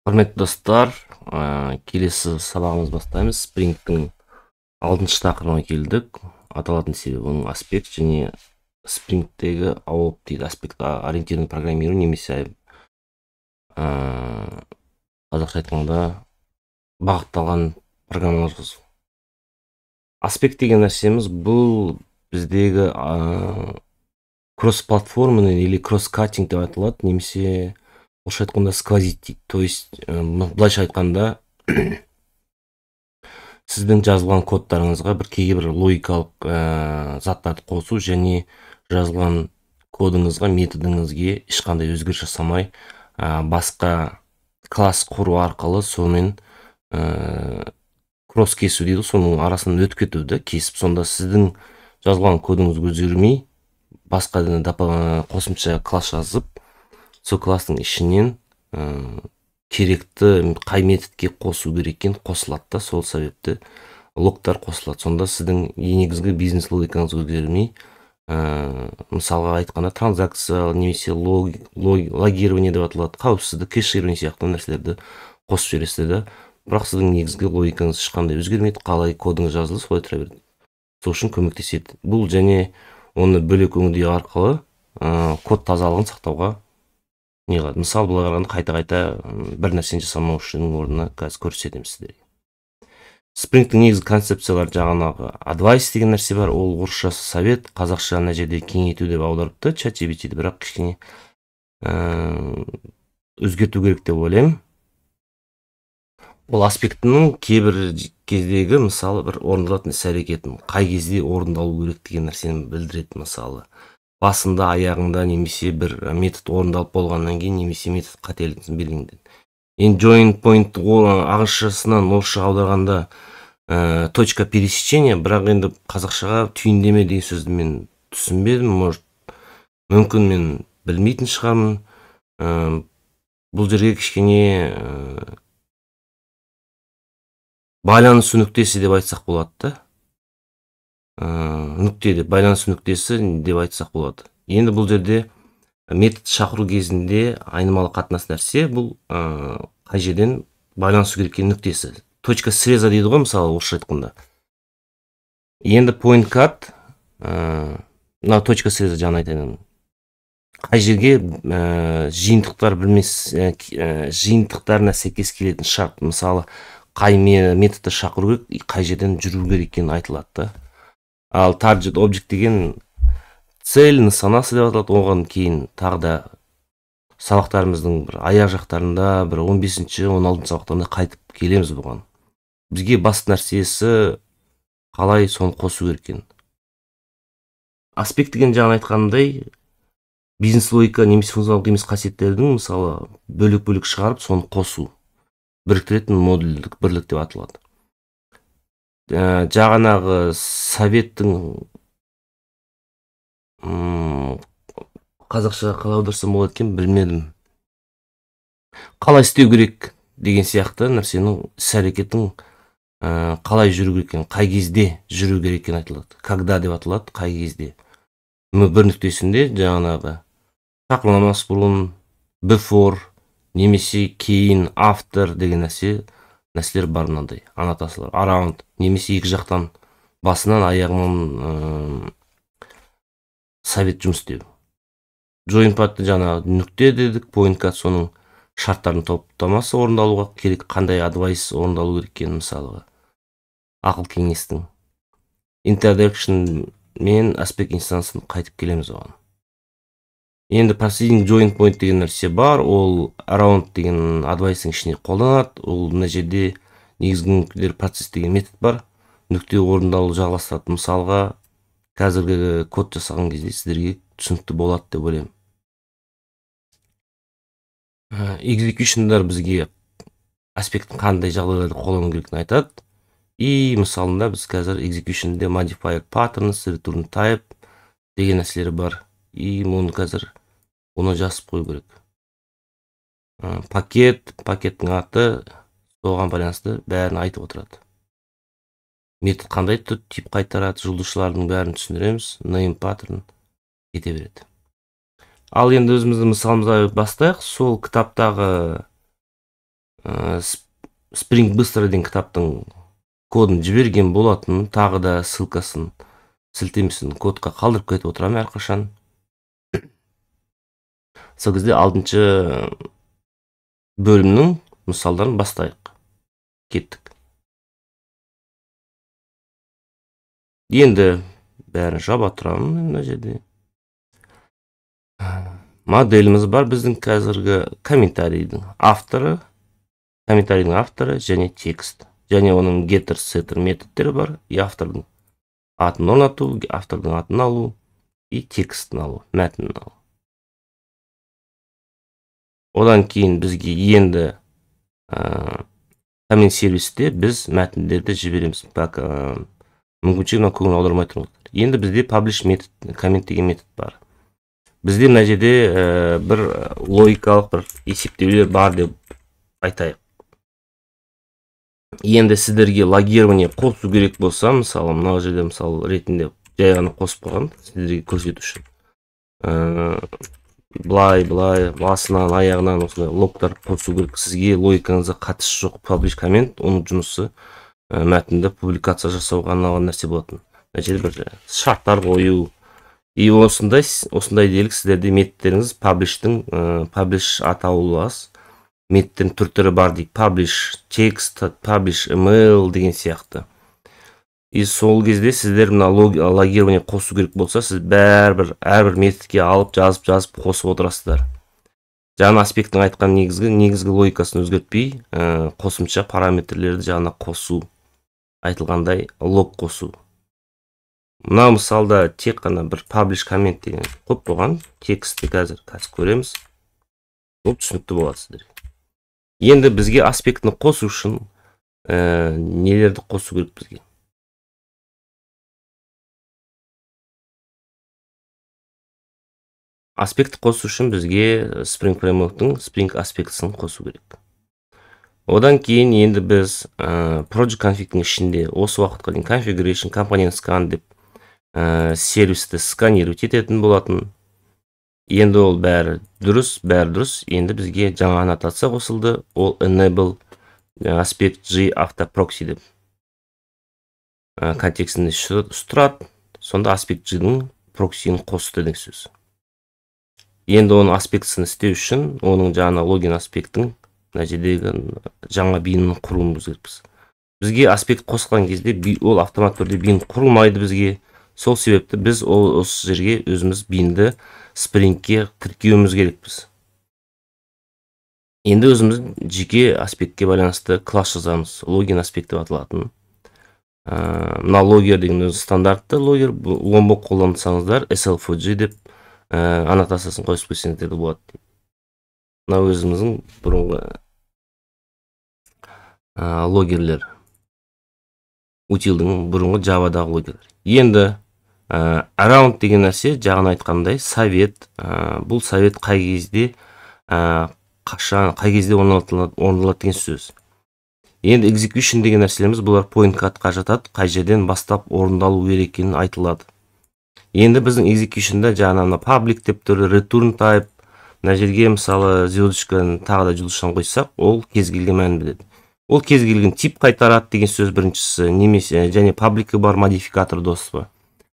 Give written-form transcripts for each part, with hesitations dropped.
Құрметті достар, келесі сабағымыз бастаймыз. Спрингтің 6-шы тақырыбына келдік. Аталатын себебі оның аспект және спрингтегі АОП дейді, аспект ориентированный программирование, немесе қазақша айтқанда бағытталған программалар жазу. Аспект деген нәрсеміз бұл біздегі кросс-платформенный или кросс-каттинг деп айтылады, немесе орысша айтқанда сквозить дейді. То есть былайша айтқанда сіздің жазылған кодтарыңызға кейбір логикалық заттарды қосу және жазылған кодыңызға, методыңызге ешқандай өзгеріс жасамай басқа класс құру арқылы сонымен кросс кесу дейді, соның арасынан өтіп кетуді кесіп, сонда сіздің жазылған кодыңыз өзгермей басқа қосымша класс жазып, сол класстың ішінен керекті қай методке қосу кереккен қосылады да, сол себепті логтар қосылады. Сонда сіздің негізгі бизнес логикаңыз өзгермей, мысалға айтқанда транзакция немесе логирование деп аталады, қауіпсіздік, кэширование сияқты нәрселерді қосып жібересіз да, бірақ сіздің негізгі логикаңыз ешқандай өзгермейді, қалай кодыңыз жазылды солай тұра береді. Сол үшін көмектеседі. Бұл және оны бөлек өңдеу арқылы код тазалығын сақтауға неғылады. Мысал былай қарағанда қайта бір нәрсені жасамау үшін орнына қазір көрсетемін сіздерге. Спрингтің негізгі концепциялары жаңағы advice деген нәрсе бар, ол орысшасы совет, қазақша ана жерде кеңейту деп аударыпты ChatGPT-ді, бірақ кішкене өзгерту керек деп ойлаймын. Ол аспектінің кейбір кездегі мысалы бір орындалатын іс-әрекетін қай кезде орындалу керек деген нәрсені білдіреді. Мысалы басында, аяғында немесе бір метод орындалып болғаннан кейін немесе метод қателігін белгілейді. Енді join point ағылшыншасынан орысшаға аударғанда точка пересечения, бірақ енді қазақшаға түйіндеме деген сөзді мен түсінбедім. Мүмкін мен білмейтін шығармын. Бұл жерге кішкене байланысу нүктесі деп айтсақ болады да. Байланысу нүктесі деп айтсақ болады. Енді бұл жерде метод шақыру кезінде айнымалы қатынас нәрсе, бұл қай жерден байланысу кереккен нүктесі. Точка среза дейді ғой, мысалы орысша айтқанда. Енді point cut, мына точка среза жаңа айтайын. Қай жерге жиынтықтарына сәйкес келетін шарт, мысалы қай методты шақыру керек, қай жерден жүру керек екені айтылады да. Ал target object деген цель, нысанасы деп аталады. Оған кейін тағы да сабақтарымыздың бір аяқ жақтарында, бір 15-ші, 16-ші сабақтарында қайтып келеміз бұған. Бізге басты нәрсесі қалай соны қосу керек екен. Аспект деген жаңа айтқандай, бизнес логика немесе функционалдық емес қасиеттердің мысалы бөлек-бөлек шығарып, соны қосу, біріктіретін модульдік бірлік деп аталады. Жағанағы советтің қазақша қалай аударсам болады екен білмедім. Қалай істеу керек деген сияқты нәрсенің іс-әрекеттің қалай жүру керек екен, қай кезде жүру керек екені айтылады. Когда деп аталады, қай кезде. Бір нүктесінде жаңағы шақырылмас бұрын, before немесе кейін, after деген нәрселер бар, мынандай аннотациялар, around немесе екі жақтан басынан аяғынан совет жұмыс істеу. Join point жаңағы нүкте дедік, point cut соның шарттарын топтамасы орындалуға керек, қандай advice орындалу керек екенін мысалға ақыл кеңестің. Introduction мен aspect инстансын қайтып келеміз оған. Енді proceeding join point деген нәрсе бар, ол around деген advice'ың ішіне қолданады. Ол мына жерде негізгі нүктелер процесс деген метод бар. Нүкте орындалу жалғастырады. Мысалға қазіргі код жасаған кезде сіздерге түсінікті болады деп ойлаймын. Execution'дар бізге аспекттің қандай жағдайларда қолдану керектігін айтады. И мысалында біз қазір execution'де modifier patterns, return type деген нәрселері бар. И оны қазір оны жазып қою керек. Пакеттің аты соған байланысты бәрін айтып отырады. Метод қандай тип қайтарады, жұлдызшылардың бәрін түсіндіреміз. Name pattern кете береді. Ал енді өзіміздің мысалымызға бастайық. Сол кітаптағы Spring быстро деген кітаптың кодын жіберген болатын, тағы да ссылкасын, сілтемесін кодқа қалдырып кетіп отырамын әрқашан. Сол кезде 6-шы бөлімнің мысалдарын бастайық. Кеттік. Енді бәрін жаба тұрамын мына жерде. Моделіміз бар біздің қазіргі комментарийдің авторы және текст. Және оның getter, setter методтері бар. И автордың атын орнату, автордың атын алу, и текстін алу, мәтінін алу. Одан кейін бізге енді коммент сервисте біз мәтіндерді жібереміз. Мүмкіншілік мына көңіл аудармай тұрмыз. Енді бізде publish метод, коммент деген метод бар. Бізде мына жерде бір логикалық бір есептеулер бар деп айтайық. Енді сіздерге логирование қосу керек болса, мысалы, мына жерде мысалы ретінде жай ғана қосып қойған, сіздерге көрсету үшін. Былай, басынан, аяғынан осындай логтар қосу керек. Сізге логикаңызға қатысы жоқ publish коммент, оның жұмысы мәтінді публикация жасауға арналған нәрсе болатын. Мына жерде бір шарттар қою. И осындай делік сіздерде методтеріңіз publish атаулас. Методтің түр-түрі бар дейік. Publish text, publish email деген сияқты. И сол кезде сіздер мына логирование қосу керек болса, сіз әрбір методке алып, жазып қосып отырасыздар. Жаңа аспекттің айтқан негізгі логикасын өзгертпей, қосымша параметрлерді жаңа қосу. Айтылғандай лог қосу. Мына мысалда тек қана бір publish коммент деген көп болған. Текстті қазір көреміз. Бұл түсінікті болады сіздерге. Енді бізге аспектіні қосу үшін нелерді қосу керек бізге? Аспектті қосу үшін бізге Spring Framework'тың Spring аспектісін қосу керек. Одан кейін енді біз Project Config-тің ішінде осы уақытқа дейін Configuration, Component Scan деп сервисті сканировать ететін болатын. Енді ол бәрі дұрыс. Енді бізге жаңа аннотация қосылды. Ол enable aspect G after proxy деп контекстінде тұрады. Сонда aspect G-дің проксиін қосты деген сөз. Енді оның аспектісін істеу үшін, оның жаңа логин аспекттің мына жердегі жаңа бинін құруымыз керекпіз. Бізге аспект қосылған кезде ол автомат түрде бин құрылмайды бізге. Сол себепті біз осы жерге өзіміз бинді Spring-ке тіркеуіміз керекпіз. Енді өзіміз жеке аспектке байланысты класс жазамыз. Логин аспект деп аталатын. Мына логер деген өзі стандартты логер. Ломбо қолдансаңыздар SLFG деп аннотациясын қойып қойсаңыздар да болады. Мына өзіміздің бұрынғы логерлер. Утилдің бұрынғы Java-дағы логерлер. Енді around деген нәрсе жағын айтқандай совет. Бұл совет қай кезде орындалады деген сөз. Енді execution деген нәрселеріміз бұлар point катқа жатады, қай жерден бастап орындалу керек екенін айтылады. Енді біздің execution'да жаңа public деп тұр, return type, мына жерге мысалы звездочканы тағы да жұлдызшаны қойсақ, ол кез келген мәнін біледі. Ол кез келген тип қайтарады деген сөз біріншісі, немесе және public бар модификатор досты.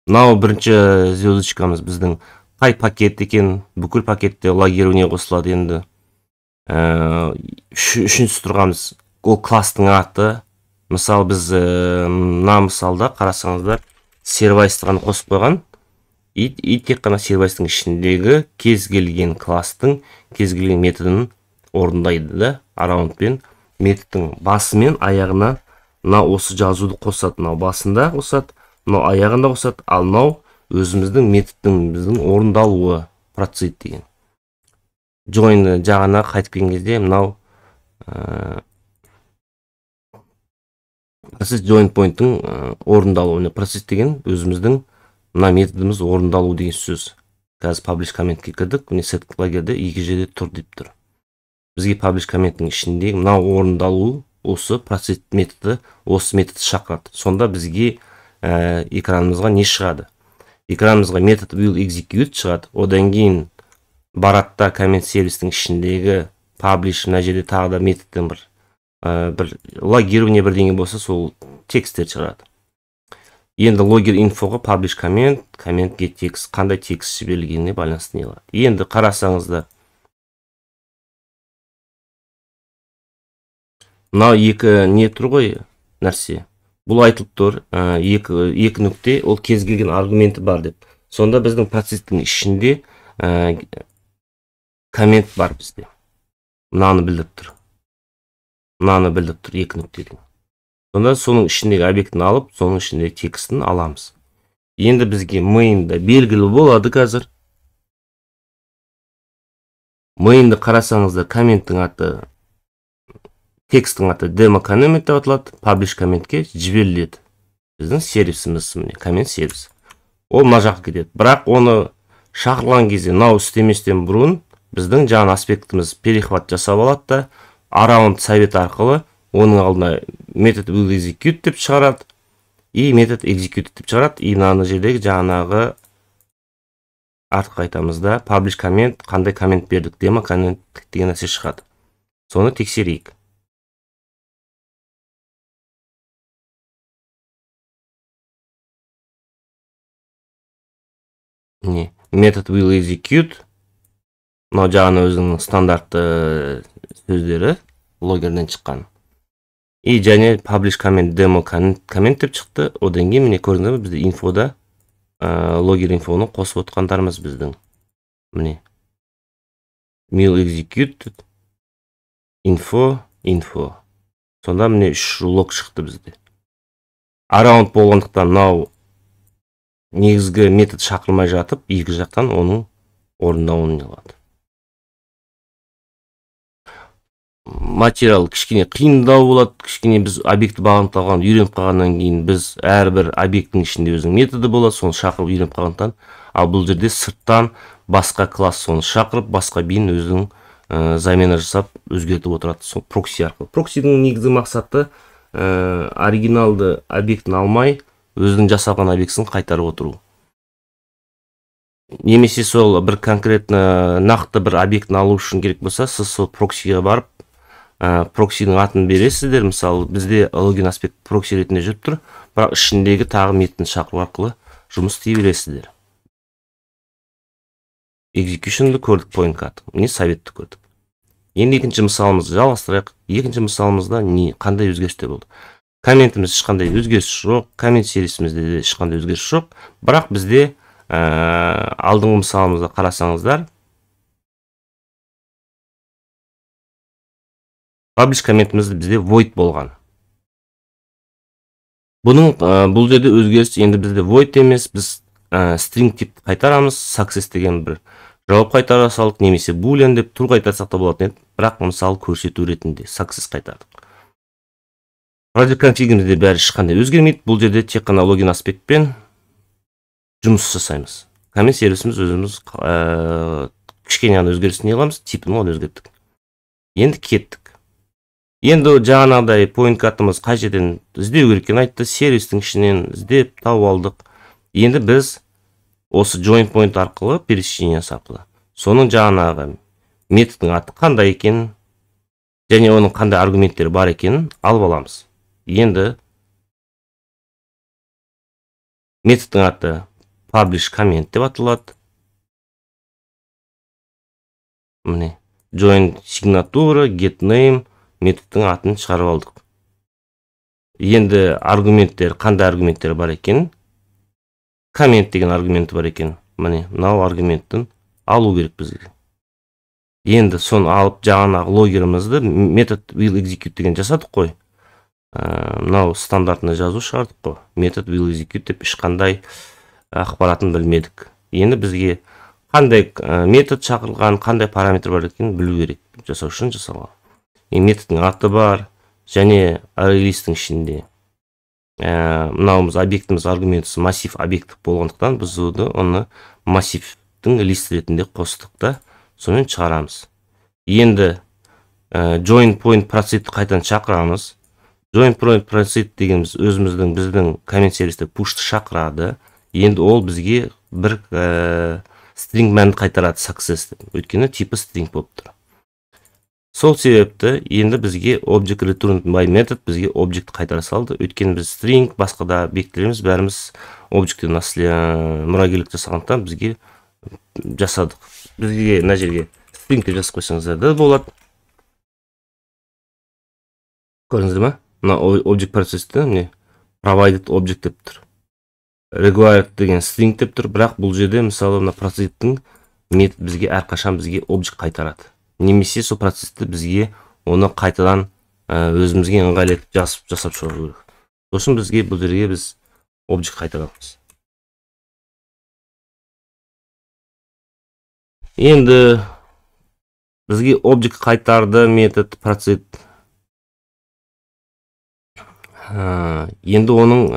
Мынау бірінші звездочкамыз біздің қай пакет екен, бүкіл пакетте логирование қосылады енді. Үшінші тұрғанымыз ол класстың аты. Мысалы біз мына мысалда қарасаңыздар сервайсты ғана қосып қойған. И тек қана сервайстың ішіндегі кез келген класстың кез келген методын орындайды да, around-пен методтың басы мен аяғына мына осы жазуды қосады. Мынау басында қосады, мынау аяғында қосады, ал мынау өзіміздің методтың орындалуы процесс деген. Join жағына қайтып келген кезде мынау процесс join point-ың орындалуы. Процесс деген өзіміздің мына методымыз орындалу деген сөз. Қазір publish комментке кірдік, міне set лагерде екі жерде тұр деп тұр. Бізге publish комменттің ішінде мынау орындалу, осы процесс методы, осы методы шақырады. Сонда бізге экранымызға не шығады? Экранымызға метод will execute шығады. Одан кейін баратта коммент сервистің ішіндегі publish, мына жерде тағы да методтың бір бір логирование бірдеңе болса сол тексттер шығарады. Енді logger infoға publish comment, comment get text, қандай текст жіберілгеніне байланысты не алады. Енді қарасаңыздар, мынау екі не тұр ғой нәрсе. Бұл айтылып тұр, екі нүкте, ол кез келген аргументі бар деп. Сонда біздің процестің ішінде коммент бар бізде. Мынаны білдіріп тұр. Мынаны білдіріп тұр екі нүктеден. Сонда соның ішіндегі объектін алып, соның ішіндегі текстін аламыз. Енді бізге main'да белгілі болады қазір. Main'ды қарасаңыздар, комменттің аты, тексттің аты demo comment деп аталады, publish комментке жіберіледі. Біздің сервисіміз, коммент сервис. Ол мына жаққа кетеді. Бірақ оны шақырған кезде, мынау істеместен бұрын біздің жаңа аспектіміз перехват жасап алады да, around совет арқылы оның алдына метод will execute деп шығарады, и метод execute деп шығарады, и мына жердегі жаңағы артқа айтамыз да, publish comment, қандай коммент бердік, demo comment деген нәрсе шығады. Соны тексерейік. Метод will execute, мынау жағына өзінің стандартты сөздері логерден шыққан. И және publish comment demo comment деп шықты. Одан кейін міне көрдіңіздер, бізде инфода логер инфоны қосып отқандарымыз біздің. Міне will execute info. Сонда міне 3 лог шықты бізде. Around болғандықтан мынау негізгі метод шақырмай жатып, екі жақтан оның орындауын алады. Материал кішкене қиындау болады, кішкене біз объекті бағытталған үйреніп қалғаннан кейін біз әрбір объекттің ішінде өзінің методы болады, соны шақырып үйреніп қалғандықтан, ал бұл жерде сырттан басқа класс соны шақырып, басқа бейін өзінің замена жасап өзгертіп отырады, сол прокси арқылы. Проксидің негізгі мақсаты оригиналды объектін алмай, өзінің жасалған объектісін қайтарып отыру. Немесе сол бір конкретно нақты бір объектін алу үшін керек болса, сіз сол проксиға барып, проксидің атын бересіздер. Мысалы, бізде логин аспект прокси ретінде жүріп тұр, бірақ ішіндегі тағы методын шақыру арқылы жұмыс істей бересіздер. Execution'ды көрдік, point cut, не советті көрдік. Енді екінші мысалымызды жалғастырайық. Екінші мысалымызда қандай өзгерістер болды? Комментіміз ешқандай өзгеріс жоқ, коммент сервисімізде де ешқандай өзгеріс жоқ, бірақ бізде алдыңғы мысалымызда қарасаңыздар, publish комментімізде бізде void болған. Бұл жерде өзгеріс енді бізде void емес, біз string типті қайтарамыз, success деген бір жауап қайтара салдық, немесе boolean деп true қайтарсақ та болатын еді, бірақ мысалы көрсету ретінде success қайтардық. Project config'імізде бәрі ешқандай өзгермейді, бұл жерде тек қана логин аспектпен жұмыс жасаймыз. Коммент сервисіміз өзіміз кішкене ғана өзгерісін аламыз, типін оны өзгерттік. Енді кеттік. Енді жаңағыдай point cut'ымыз қай жерден іздеу кереккен айтты, сервистің ішінен іздеп тауып алдық. Енді біз осы join point арқылы пересечение арқылы соның жаңағы методтың аты қандай екен, және оның қандай аргументтері бар екенін алып аламыз. Енді методтың аты publish comment деп аталады. Міне, join signature, get name методтың атын шығарып алдық. Енді аргументтер, қандай аргументтер бар екен? Comment деген аргументі бар екен. Міне, мынау аргументтің алу керек бізге. Енді соны алып, жаңағы логерімізді метод will execute деген жасадық қой. Мынау стандартына жазу шығардық қой. Метод will execute деп ешқандай ақпаратын білмедік. Енді бізге қандай метод шақырылған, қандай параметр бар екенін білу керек. Жасау үшін жасалған. Методтың аты бар, және арray-листтің ішінде. Мынауымыз объектіміз аргументісі массив объект болғандықтан, біз оны массивтің лист ретінде қостық та, сонымен шығарамыз. Енді join point procedure қайтадан шақырамыз. Join point procedure дегеніміз біздің коммент сервисте push'ты шақырады. Енді ол бізге бір string мәнді қайтарады, success деп. Өйткені типі string болып тұр. Сол себепті енді бізге object returned by method бізге object қайтара салды. Өйткені біз string басқа да объектілеріміз бәріміз objecттен мұрагерлік жасағандықтан бізге жасадық. Бізге мына жерге string деп жазып қойсаңыздар да болады. Көрдіңіздер ме? Мына object процессті міне provided object деп тұр. Required деген string деп тұр, бірақ бұл жерде мысалы мына процесстің метод бізге әрқашан бізге object қайтарады. Немесе сол процессті бізге оны қайтадан өзімізге ыңғайлы етіп жасап шығару керек. Сосын бізге бұл жерге біз object қайтарамыз. Енді бізге object қайтарды метод процесс. Енді оның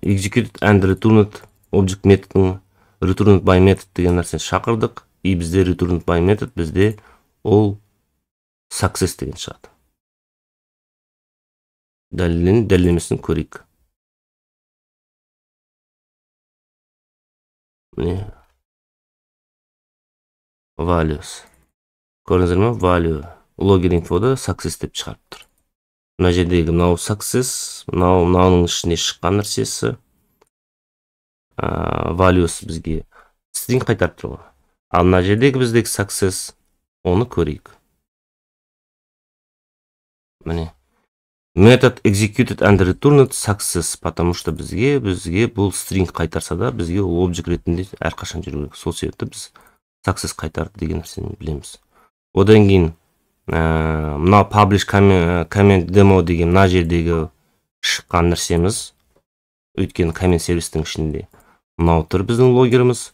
executed and returned object методын returned by method деген нәрсені шақырдық. И бізде returned by method бізде ол success деген шығады. Дәлелемесін көрейік. Міне values. Көрдіңіздер ме? Value. Login info'да success деп шығарып тұр. Мына жердегі мынау success, мынауның ішіне шыққан нәрсесі values бізге string қайтарып тұр. Ал мына жердегі біздегі success оны көрейік. Міне method executed and returned success, потому что бізге бұл string қайтарса да бізге ол object ретінде әрқашан жүру керек. Сол себепті біз success қайтарды деген нәрсені білеміз. Одан кейін мына publish comment demo деген мына жердегі шыққан нәрсеміз. Өйткені comment сервистің ішінде мынау тұр біздің логеріміз.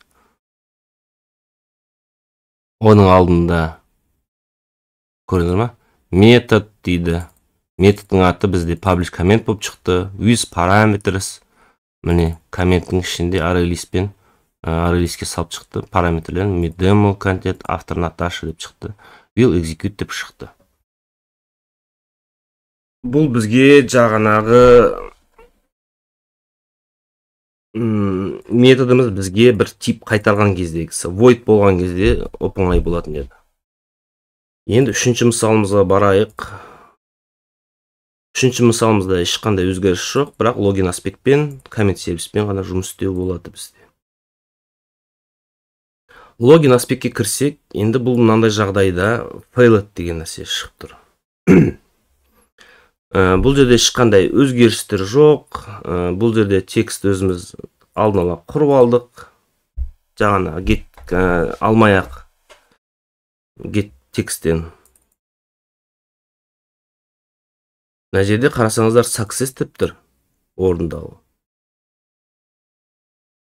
Оның алдында көрдіңіздер ме? Метод дейді. Методтың аты бізде publish comment болып шықты. With parameters. Міне комменттің ішінде array-листпен array-листке салып шықты. Параметрлерін demo content автор Наташа деп шықты. Will execute деп шықты. Бұл бізге жағанағы методымыз бізге бір тип қайтарған кездегісі. Void болған кезде оп-оңай болатын еді. Енді үшінші мысалымызға барайық. Үшінші мысалымызда ешқандай өзгеріс жоқ, бірақ логин аспектпен, коммент сервиспен ғана жұмыс істеу болады бізде. Логин аспектке кірсек, енді бұл мынандай жағдайда failed деген нәрсе шығып тұр. Бұл жерде ешқандай өзгерістер жоқ. Бұл жерде текст өзіміз алдын ала құрып алдық. Жаңа get алмай-ақ get тексттен. Мына жерде қарасаңыздар success деп тұр, орындалу.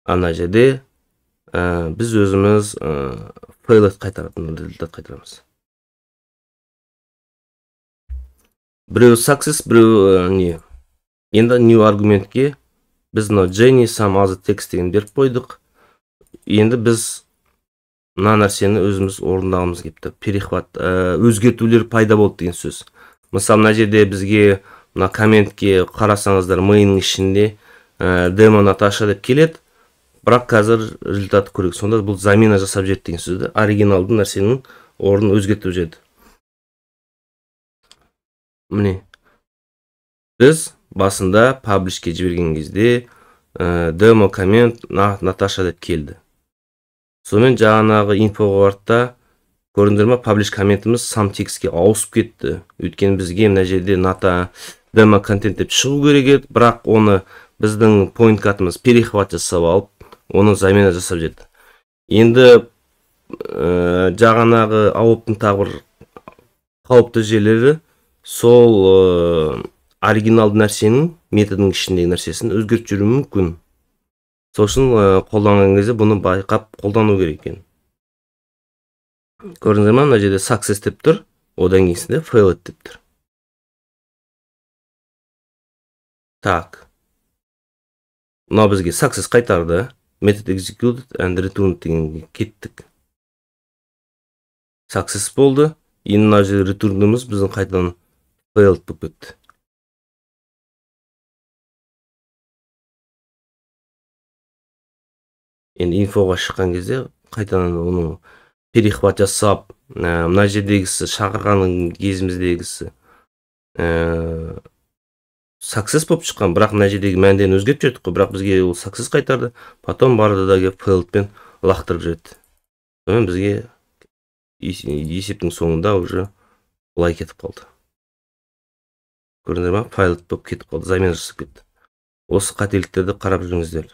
Ана жерде біз өзіміз failed қайтаратын результат қайтарамыз. Біреу success, біреу не. Енді new аргументке біз Jenny some other text деген беріп қойдық. Енді біз мына нәрсені өзіміз орындағымыз келіпті. Перехват, өзгертулер пайда болды деген сөз. Мысалы, мына жерде бізге мына комментке қарасаңыздар, main'ның ішінде demo Наташа деп келеді. Бірақ қазір результат көрейік. Сонда бұл замена жасап жеді деген сөзді. Оригиналды нәрсенің орнын өзгертіп жеді. Міне. Біз басында publish'ке жіберген кезде demo коммент Наташа деп келді. Сонымен жаңағы инфоға барды, көрдіңдер ме, publish комментіміз some текстке ауысып кетті. Өйткені бізге мына жерде demo контент деп шығу керек еді, бірақ оны біздің point катымыз перехват жасап алып, оны замена жасап жеді. Енді жаңағы ауыптың тағы бір қауіпті жерлері сол оригиналды нәрсенің методының ішіндегі нәрсесін өзгертіп жүру мүмкін. Сосын қолданған кезде бұны байқап қолдану керек екен. Көрдіңіздер ме, мына жерде success деп тұр, одан кейінсінде failed деп тұр. Так. Мына бізге success қайтарды. Method executed and returned деген кеттік. Success болды. Енді мына жерде return'ымыз біздің қайтадан failed болып кетті. Енді инфоға шыққан кезде қайтадан оның перехват жасап, мына жердегісі шақырғанның кезіміздегісі success болып шыққан, бірақ мына жердегі мәндерін өзгертіп жібердік қой, бірақ бізге ол success қайтарды, потом барды да келіп failed-пен лақтырып жіберді. Сонымен бізге есептің соңында уже былай кетіп қалды. Көрдіңдер ма? Failed болып кетіп қалды, замена жасап кетті. Осы қателіктерді қарап жүріңіздер.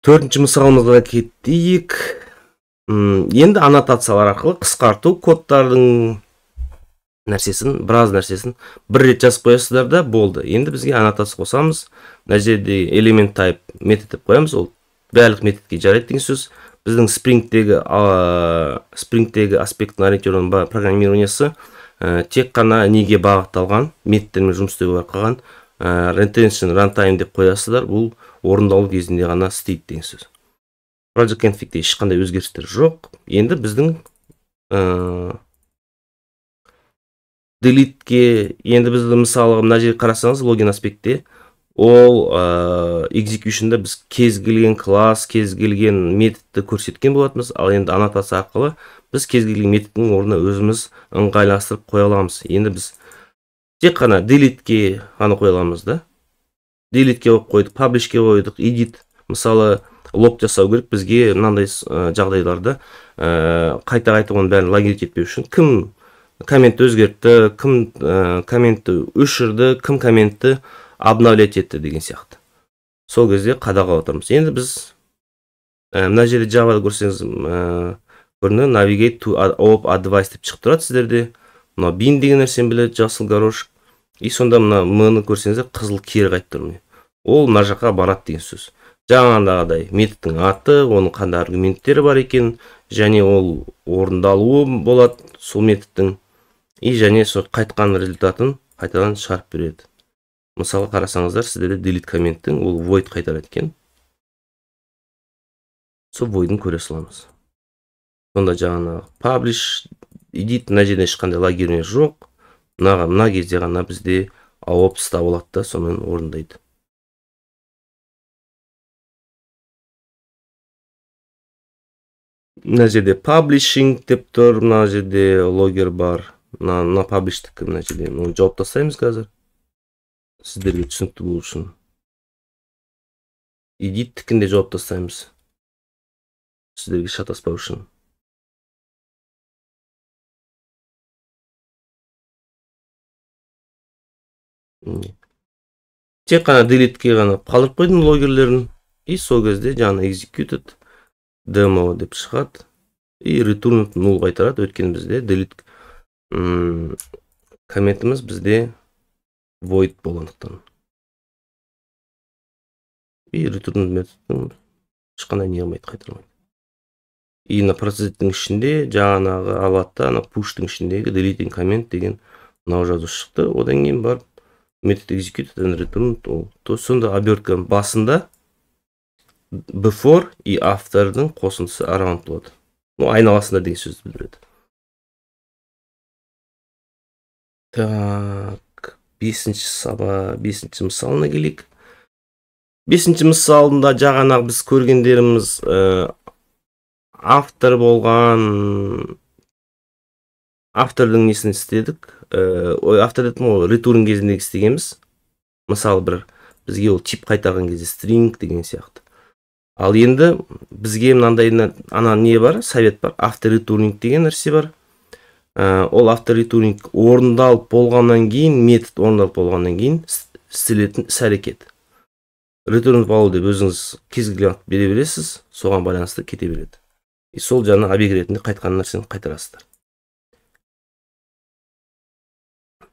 Төртінші мысалымызға кетейік. Енді аннотациялар арқылы қысқарту кодтардың біраз нәрсесін бір рет жазып қоясыздар да болды. Енді бізге аннотация қосамыз. Мына жерде element type метод деп қоямыз. Ол барлық методке жарайды деген сөз. Біздің Spring-тегі аспекттің ориентирован программированиясы тек қана неге бағытталған методтермен жұмыс істеуге қалған retention runtime деп қоясыздар. Бұл орындалу кезінде ғана істейді деген сөз. Project config-те ешқандай өзгерістер жоқ. Енді біздің delete-ке, енді бізді мысалы мына жерге қарасаңыз, логин аспектте ол execution-да біз кез келген класс, кез келген методты көрсеткен болатынбыз. Ал енді аннотация арқылы біз кез келген методтың орнына өзіміз ыңғайластырып қоя аламыз. Енді біз тек қана delete-ке ғана қоя аламыз да. Delete-ке қойдық, publish-ке қойдық, edit. Мысалы лог жасау керек, бізге мынандай жағдайларда қайта-қайта оның бәрін лагерить етпеу үшін кім комментті өзгертті, кім комментті өшірді, кім комментті обновлять етті деген сияқты. Сол кезде қадағалап отырмыз. Енді біз мына жерде Java-да көрсеңіз, көрінеді navigate to op advice деп шығып тұрады сіздерде. Мына bin деген нәрсені біледі, жасыл горошек. И сонда мына m-ны көрсеңіздер, қызыл кері қайтып тұр. Ол мына жаққа барады деген сөз. Жаңағыдай методтың аты, оның қандай аргументтері бар екен, және ол орындалуы болады сол методтың. И және сол қайтқан результатын қайтадан шығарып береді. Мысалы қарасаңыздар, сіздерде delete комменттің ол void қайтарады екен. Сол void'ын көре саламыз. Сонда жаңағы publish, edit, мына жерде ешқандай лагеріне жоқ. Мына кезде ғана бізде AOP ста болады да, сонымен орындайды. Мына жерде publishing деп тұр, мына жерде logger бар. Мына publish-тікі мына жерде. Жауап тастаймыз қазір. Сіздерге түсінікті болу үшін. Edit-тікінде жауап тастаймыз. Сіздерге шатаспау үшін. Тек қана delete-ке ғана қалдырып қойдым логерлерін. И сол кезде жаңа executed demo деп шығады. И return 0 қайтарады. Өткен бізде delete комментіміз бізде void болғандықтан. И return методтың ешқандай не қылмайды, қайтармайды. И на процесстің ішінде жаңағы алатта, push-тың ішіндегі deleting comment деген мынау жазу шықты. Одан кейін барып метод executed and return. То сонда обертка басында before и after'дың қосындысы around болады. Айналасында деген сөзді білдіреді. Так, бесінші мысалына келейік. Бесінші мысалында жаңағы біз көргендеріміз автор болған, автордың несін істедік. Автор дедім ол return кезіндегі істегенбіз. Мысалы бізге ол тип қайтарған кезде string деген сияқты. Ал енді бізге мынандай не бар, совет бар, after returning деген нәрсе бар. Ол after returning орындалып болғаннан кейін, метод орындалып болғаннан кейін істелетін іс-әрекет. Return value деп өзіңіз кез келген ат бере бересіз, соған байланысты кете береді. И сол жаңа объект ретінде қайтқан нәрсені қайтарасыздар.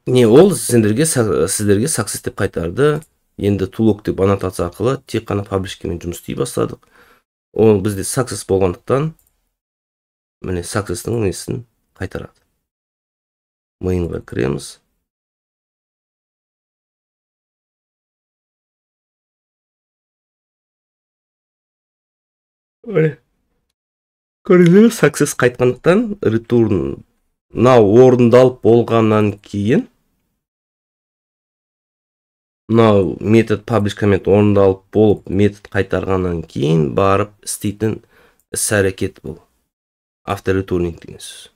Ол сіздерге success деп қайтарды. Енді toolog деп аннотация арқылы тек қана publish-кемен жұмыс істей бастадық. Ол бізде success болғандықтан міне success-тың несін қайтарады. Mainға кіреміз. Көрдіңіз, success қайтқандықтан return орындалып болғаннан кейін метод publish comment орындалып болып метод қайтарғаннан кейін барып істейтін іс-әрекет бұл. after returning деген сөз.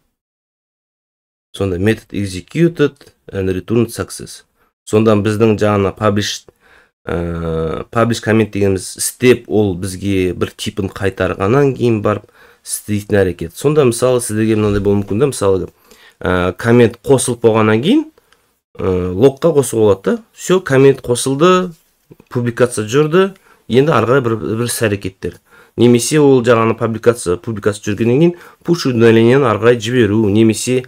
Сонда method executed and returned success. Сонда біздің жаңа publish comment дегеніміз step, ол бізге бір типін қайтарғаннан кейін барып істейтін әрекет. Сонда мысалы сіздерге мынандай болуы мүмкін да, мысалы коммент қосылып болғаннан кейін логқа қосуға болады да. Все, коммент қосылды, публикация жүрді, енді арғай бір іс-әрекеттер. Немесе ол жаңағы публикация жүргеннен кейін push уведомлениені арғай жіберу, немесе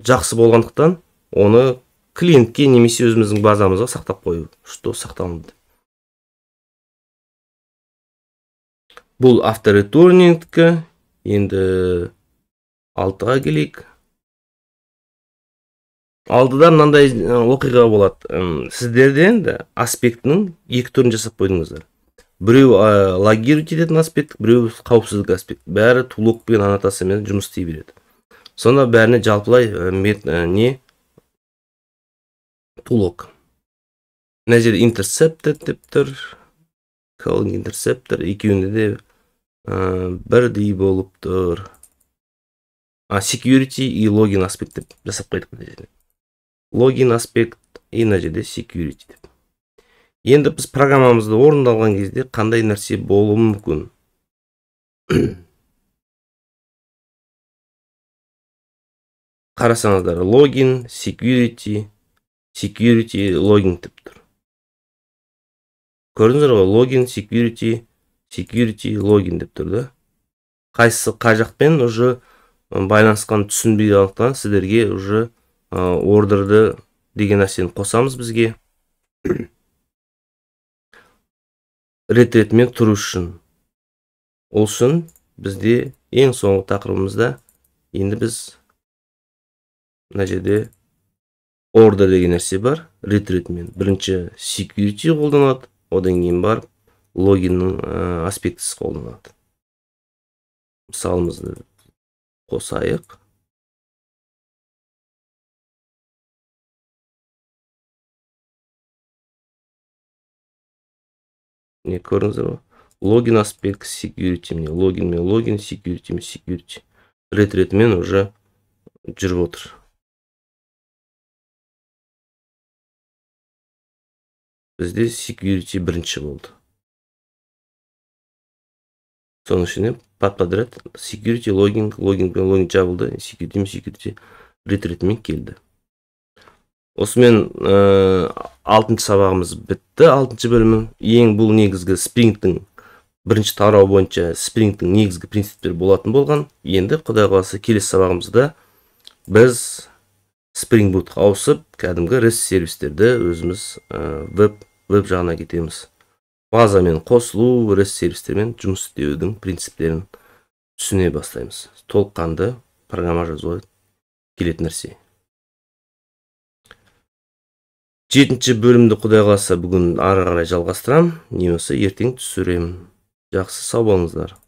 жақсы болғандықтан оны клиентке немесе өзіміздің базамызға сақтап қою, что сақталынды. Бұл after returning-кі. Енді 6-ға келейік. 6-да мынандай оқиға болады. Сіздерде енді аспектінің екі түрін жасап қойдыңыздар. Біреу логировать ететін аспект, біреу қауіпсіздік аспект. Бәрі тулок пен аннотациямен жұмыс істей береді. Сонда бәріне жалпылай не тулок. Мына жерде intercepted деп тұр. Calling interceptor, екеуінде де бірдей болып тұр. Security и login аспект деп жасап қойдық. Login аспект и мына жерде security деп. Енді біз программамызды орындалған кезде қандай нәрсе болуы мүмкін? Қарасаңыздар, login, security, login деп тұр. Көрдіңіздер ғой, login, security, login деп тұр да. Қайсысы қай жақпен уже байланысқан түсінбей қалғандықтан сіздерге уже ордерді деген нәрсені қосамыз бізге. Ретретмен тұру үшін. Ол үшін бізде ең соңғы тақырыбымызда енді біз мына жерде ордер деген нәрсе бар. Ретретмен бірінші security қолданады, одан кейін барып логиннің аспектісі қолданады. Мысалымызды қосайық. Не көріңіздер ғой? Логин аспект, security мен логин, security мен security. Ретретмен уже жүріп отыр. Бізде security бірінші болды. Соның ішіне подряд security, логин жабылды, security ретретмен келді. Осымен 6-шы сабағымыз бітті. 6-шы бөлімі ең бұл негізгі спрингтің бірінші тарау бойынша спрингтің негізгі принциптері болатын болған. Енді Құдай қаласа келесі сабағымызда біз Spring Bootқа ауысып, кәдімгі REST сервистерді өзіміз веб жағына кетеміз. Базамен қосылу, REST сервистермен жұмыс істеудің принциптерін түсіне бастаймыз. Толыққанды программа жазуға келетін нәрсе. 7-ші бөлімді Құдай қаласа бүгін ары қарай жалғастырам, немесе ертең түсіремін. Жақсы, сау болыңыздар.